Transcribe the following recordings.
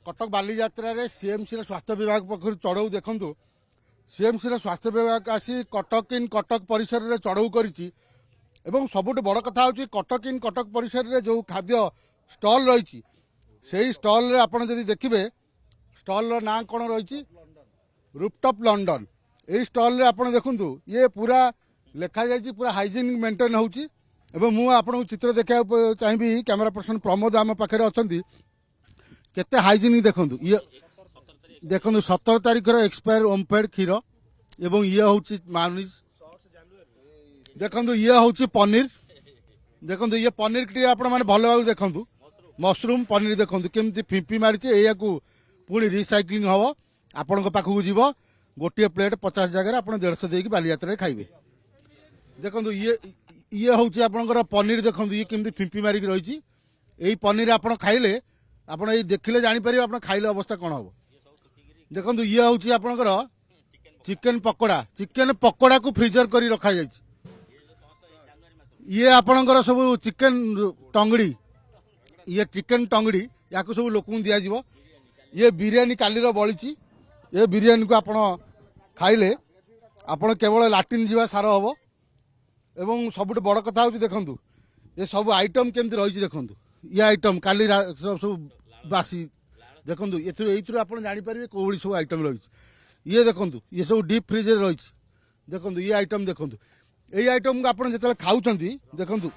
Cuttack Balijatra CMC स्वास्थ्य विभाग पक्ष चढ़ऊ देखु सीएमसी स्वास्थ्य विभाग आसी कटक इन कटक परिसर में चढ़ऊ करी सबुठ बड़ कथा हूँ कटक इन कटक परिसर में जो खाद्य स्टल रही से स्टल आप देखिए स्टल ना कौन रही रूफटॉप लंडन यही स्टल रे आप देखु ये पूरा लिखा जाए पूरा हाइजीनिक मेंटेन होची मुझे चित्र देखा चाहिए कैमरा पर्सन प्रमोद आम पाखे अच्छा केते हाइजीनिक देखु ये देखो 17 तारीख एक्सपायर ओमफेड क्षीर एवं ये हूँ मायोनीज देखो ये हूँ पनीर देखो ये पनीर टी आप भल भाव देखु मशरूम पनीर देखो केमती फिंपी मारी या पुणी रिसाइक्लिंग हम आपण पाखक जीव गोटे प्लेट 50 जगह आप 150 देकी बालीजात्रा खाइबे देखो ये हूँ आपंकर पनीर देखो ये केमती फिंपी मारिक रही यही पनीर आप खाइले आप देखिले जापर आप खाइले अवस्था कौन हम देखो ये हूँ आपंकर चिकेन पकोड़ा को फ्रीजर कर रखा जाए ये आपणकर सब चिकेन टंगड़ी ये चिकेन टंगड़ी या सब लोक दिज्व ये बिरियानी कालीर बड़ी ये बिरियानी को आपण खाइले आपण केवल लाट्रिन जीवा सार हम एवं सबुठ बड़ कथा हूँ देखु ये सब आइटम केमती रही देखु ये आइटम काली सब बासी देखु ये आप जापर कौड़ी सब आइटम रही ये देखु ये सब डीप फ्रिज रही देखु ये आइटम देखु यही आइटम को आप जो खाऊँ देखु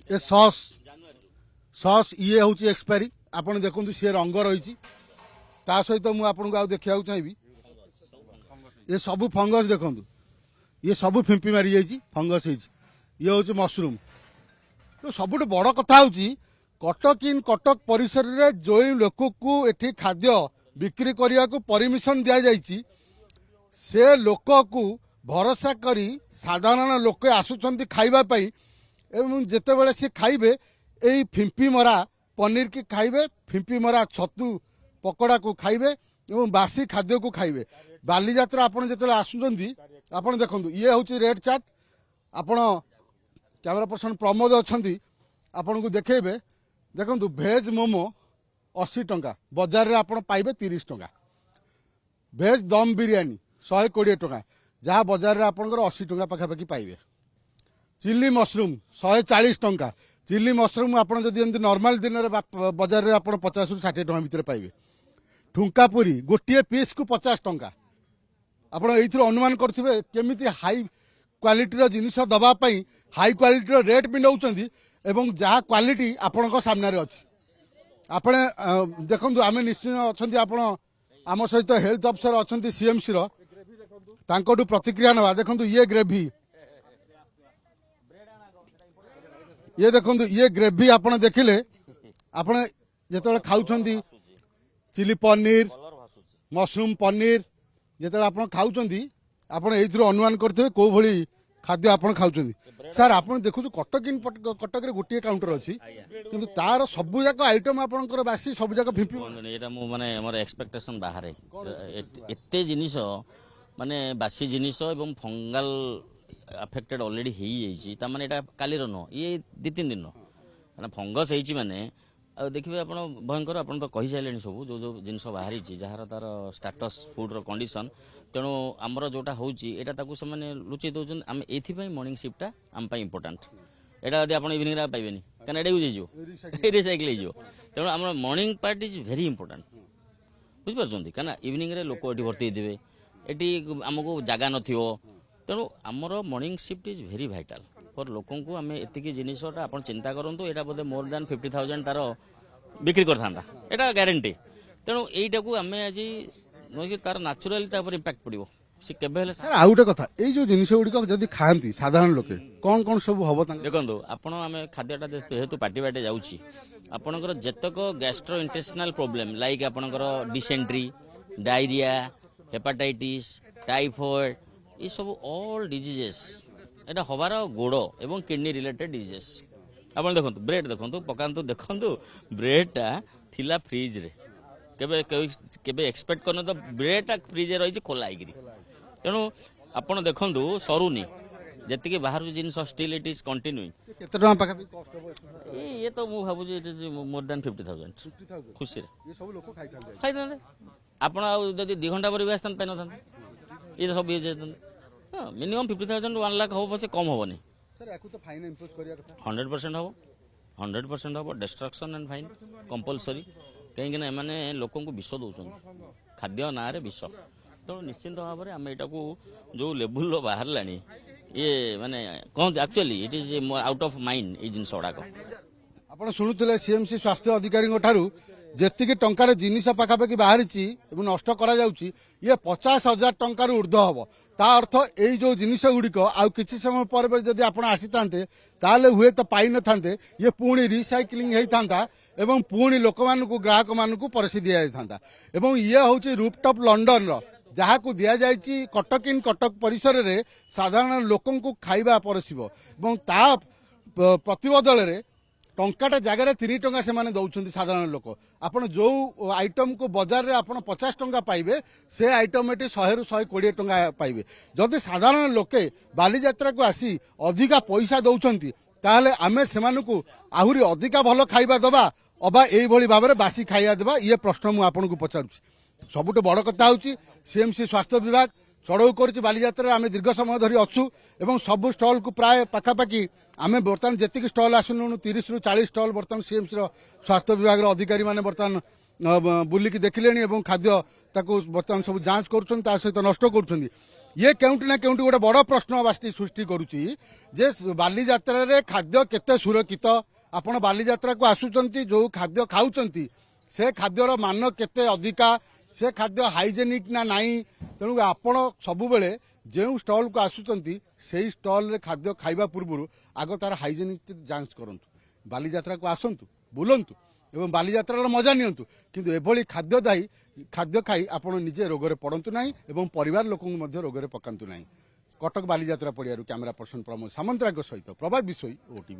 ये सॉस ये हूँ एक्सपायरी आप देखु सी रंग रही सहित मुझे देखा चाहिए ये सब फंगस देखु ये सब फिंपी मारी जाइए फंगस ये हूँ मशरूम तो सबुठ बड़ कथा हूँ कटक इन कटक परिसर में जो लोक को एठी खाद्य बिक्री करने को परमिशन दि जाइए से लोक को भरोसा करी साधारण लोक आसुंच खावाई एवं जितेबाला सी खाइबे यही फिंपी मरा पनीर की खाइबे फिंपी मरा छतु पकोड़ा को खाइबे एवं बासी खाद्य को खाइबे बालीजात्रा आपन जो आसुंच आपन देखु ये हूँ रेड चाट आपण कैमरा पर्सन प्रमोद अच्छा आपन को देखेबे देखु भेज मोमो 80 टंका बाजार रे आपन पाइबे 30 टंका भेज दम बिरियानी 120 टंका जहाँ बाजार रे आपन 80 टंका पाखापाखि पाइबे चिल्ली मशरूम 140 टंका चिल्ली मशरूम आपन जदि एमती नॉर्मल दिन रे बाजार रे आपन 50 ରୁ 60 टंका भितर पाइबे ठुंका पूरी गोटे पीस को 50 टंका आप अनुमान करेंगे केमिति हाई क्वालिटी जिनिस दवाई हाई क्वालिटी रेट भी नौकरी एवं जहाँ क्वालिटी आपण सामने अच्छी आपण देखु आम निश्चित अच्छा आप आम सहित हेल्थ अफसर अच्छा सीएमसी रू प्रतिक्रिया ना देखु ये ग्रेवी ये देखु ये ग्रेवी आप देखिले आपण जो खाऊँ चिली पनीर मशरूम पनीर जो आप खाऊँ आप अनुमान करेंगे कौ भली खाद्य आप खाऊँ सर आप देखु कटक गोटे काउंटर अच्छी कि तार सबू जाक आइटम आपंकर बासी सब जाक फिंपी माने मोर एक्सपेक्टेशन बाहर एते जिनिस माने बासी जिनिस एवं फंगाल अफेक्टेड ऑलरेडी हो जाइए माने एटा कालीर नुह ये 2-3 दिन माने फंगस होइछि माने आ देखिए आप भयंकर आप तो कही सारे सब जो जो जिनस बाहरी जार तार स्टाटस फुड्र कंडीशन तेणु आमर जोटा होता से लुचई दौरान आम ये मर्निंग शिफ्टा आम इम्पोर्टाट यहाँ यदि आप इवनिंग पाइबे क्या एटा रिसाइकल हो तेणु आम morning part is very important बुझिपार क्या इवनिंग लोक ये भर्ती थे ये आमको जगह न तेणु आमर morning shift is very vital for लोकों को आम एतिकी जिनसटा आप चिंता करूँ यहाँ बोधे मोर दैन 50,000 तार बिक्री करता यहाँ ग्यारंटी तेणु यहीटा को आम आज नई तार नाचुराली इम्पैक्ट पड़ो सी के सर आउ गोटे कथा ये जो जिनिस गुड़िक जब खाती साधारण लोके कौन कौन सब हम देखो आपण आम खाद्यटा जेहेतु पार्टी बाटे जाऊँगी आपणकर जेतक गैस्ट्रो इंटेस्टिनल प्रोब्लेम लाइक आपणकर डिसेंट्री डायरिया हेपाटाइटिस टाइफॉइड ये सब ऑल डिजीजेस एटा हबार गोड़ एवं किडनी रिलेटेड डिजीजेस आप देखो ब्रेड देखो पकातु देखु ब्रेडटा थिला फ्रिज रे केबे एक्सपेक्ट करन तो ब्रेडटा फ्रिज रही खोला तेणु आपड़ देखु सरुनी ଯେତିକି ବାହାରୁ ଜିନିଷ ଷ୍ଟିଲ୍ ଇଟ୍ ଇଜ୍ କଣ୍ଟିନ୍ୟୁଇଂ। କେତେ ଟଙ୍କା ପାଖାପାଖି କଷ୍ଟ ହବ ଇଏ ତ ମୁଁ ଭାବୁଛି ଇଟ୍ ଇଜ୍ ମୋର୍ ଦାନ୍ 50,000 ଖୁସିରେ ଇଏ ସବୁ ଲୋକ ଖାଇଥାନ୍ତି ଖାଇଥାନ୍ତେ। ଆପଣ ଆଉ ଯଦି 2 ଘଣ୍ଟା ପରେ ବି ଆସିଥାନ୍ତେ ପାଇନଥାନ୍ତେ, ଇଏ ତ ସବୁ ଇଏ ଯାଇଥାନ୍ତେ। ହଁ ମିନିମମ୍ 50,000 1 ଲାଖ ହବ ପଛେ କମ୍ ହବନି। ସାର୍ ୟାକୁ ତ ଫାଇନ୍ ଇମ୍ପୋଜ କରିବା କଥା 100% ହବ, 100% ହବ। ଡିଷ୍ଟ୍ରକ୍ସନ୍ ଆଣ୍ଡ ଫାଇନ୍ କମ୍ପଲସରି। କାହିଁକିନା ଏମାନେ ଲୋକଙ୍କୁ ବିଷ ଦେଉଛନ୍ତି, ଖାଦ୍ୟ ନାଁରେ ବିଷ। ତେଣୁ ନିଶ୍ଚିନ୍ତ ଭାବରେ ଆମେ ଏଇଟାକୁ ଯେଉଁ ଲେବୁଲ୍ର ବାହାରିଲାଣି, ଇଏ ମାନେ କହନ୍ତି actually it is out of mind ଏଇ ଜିନିଷ ଗୁଡ଼ାକ। ଆପଣ ଶୁଣୁଥିଲେ ସିଏମ୍ସି ସ୍ୱାସ୍ଥ୍ୟ ଅଧିକାରୀଙ୍କ ଠାରୁ ଯେତିକି ଟଙ୍କାର ଜିନିଷ ପାଖାପାଖି ବାହାରିଛି ଏବଂ ନଷ୍ଟ କରାଯାଉଛି ଇଏ 50,000 ଟଙ୍କାରୁ ଉର୍ଦ୍ଧ୍ୱ ହବ। ତା ଅର୍ଥ ଏଇ ଯୋଉ ଜିନିଷ ଗୁଡ଼ିକ ଆଉ କିଛି ସମୟ ପରେ ଯଦି ଆପଣ ଆସିଥାନ୍ତେ ତାହେଲେ ହୁଏତ ପାଇନଥାନ୍ତେ, ଇଏ ପୁଣି ରିସାଇକ୍ଲିଂ ହେଇଥାନ୍ତା ଏବଂ ପୁଣି ଲୋକମାନଙ୍କୁ ଗ୍ରାହକମାନଙ୍କୁ ପରସି ଦିଆଯାଇଥାନ୍ତା। ଏବଂ ଇଏ ହେଉଛି ରୁଫଟପ୍ ଲଣ୍ଡନର, ଯାହାକୁ ଦିଆଯାଇଛି କଟକ ଇନ୍ କଟକ ପରିସରରେ ସାଧାରଣ ଲୋକଙ୍କୁ ଖାଇବା ପରସିବ ଏବଂ ତା ପ୍ରତିବଦଳରେ ଟଙ୍କାଟା ଜାଗାରେ 3 ଟଙ୍କା ସେମାନେ ଦଉଛନ୍ତି ସାଧାରଣ ଲୋକ। ଆପଣ ଯୋଉ ଆଇଟମକୁ ବଜାରରେ ଆପଣ 50 ଟଙ୍କା ପାଇବେ ସେ ଆଇଟମ ଏଠି 100ରୁ 120 ଟଙ୍କା ପାଇବେ। ଯଦି ସାଧାରଣ ଲୋକେ ବାଲିଯାତ୍ରାକୁ ଆସି ଅଧିକା ପଇସା ଦଉଛନ୍ତି ତାହେଲେ ଆମେ ସେମାନଙ୍କୁ ଆହୁରି ଅଧିକା ଭଲ ଖାଇବା ଦେବା ଅବା ଏଇଭଳି ଭାବରେ ବାସି ଖାଇବା ଦେବା, ଇଏ ପ୍ରଶ୍ନ ମୁଁ ଆପଣଙ୍କୁ ପଚାରୁଛି। ସବୁଠୁ ବଡ଼ କଥା ହେଉଛି ସିଏମ୍ସି ସ୍ୱାସ୍ଥ୍ୟ ବିଭାଗ ଚଢ଼ଉ କରୁଛି ବାଲିଯାତ୍ରାରେ। ଆମେ ଦୀର୍ଘ ସମୟ ଧରି ଅଛୁ ଏବଂ ସବୁ ଷ୍ଟଲ୍କୁ ପ୍ରାୟ ପାଖାପାଖି ଆମେ ବର୍ତ୍ତମାନ ଯେତିକି ଷ୍ଟଲ୍ ଆସୁନୁ 30ରୁ 40 ଷ୍ଟଲ୍ ବର୍ତ୍ତମାନ ସିଏମ୍ସିର ସ୍ୱାସ୍ଥ୍ୟ ବିଭାଗର ଅଧିକାରୀମାନେ ବର୍ତ୍ତମାନ ବୁଲିକି ଦେଖିଲେଣି ଏବଂ ଖାଦ୍ୟ ତାକୁ ବର୍ତ୍ତମାନ ସବୁ ଯାଞ୍ଚ କରୁଛନ୍ତି, ତା ସହିତ ନଷ୍ଟ କରୁଛନ୍ତି। ଇଏ କେଉଁଠି ନା କେଉଁଠି ଗୋଟେ ବଡ଼ ପ୍ରଶ୍ନବାଚୀ ସୃଷ୍ଟି କରୁଛି ଯେ ବାଲିଯାତ୍ରାରେ ଖାଦ୍ୟ କେତେ ସୁରକ୍ଷିତ, ଆପଣ ବାଲିଯାତ୍ରାକୁ ଆସୁଛନ୍ତି ଯେଉଁ ଖାଦ୍ୟ ଖାଉଛନ୍ତି ସେ ଖାଦ୍ୟର ମାନ କେତେ ଅଧିକା, ସେ ଖାଦ୍ୟ ହାଇଜେନିକ୍ ନା ନାହିଁ। ତେଣୁ ଆପଣ ସବୁବେଳେ ଯେଉଁ ଷ୍ଟଲ୍କୁ ଆସୁଛନ୍ତି ସେଇ ଷ୍ଟଲ୍ରେ ଖାଦ୍ୟ ଖାଇବା ପୂର୍ବରୁ ଆଗ ତାର ହାଇଜେନିକ୍ ଯାଞ୍ଚ କରନ୍ତୁ। ବାଲିଯାତ୍ରାକୁ ଆସନ୍ତୁ, ବୁଲନ୍ତୁ ଏବଂ ବାଲିଯାତ୍ରାର ମଜା ନିଅନ୍ତୁ, କିନ୍ତୁ ଏଭଳି ଖାଦ୍ୟ ଖାଇ ଆପଣ ନିଜେ ରୋଗରେ ପଡ଼ନ୍ତୁ ନାହିଁ ଏବଂ ପରିବାର ଲୋକଙ୍କୁ ମଧ୍ୟ ରୋଗରେ ପକାନ୍ତୁ ନାହିଁ। କଟକ ବାଲିଯାତ୍ରା ପଡ଼ିଆରୁ କ୍ୟାମେରା ପର୍ସନ ପ୍ରମୋଦ ସାମନ୍ତରାୟଙ୍କ ସହିତ ପ୍ରଭାତ ବିଷୋଇ, OTV।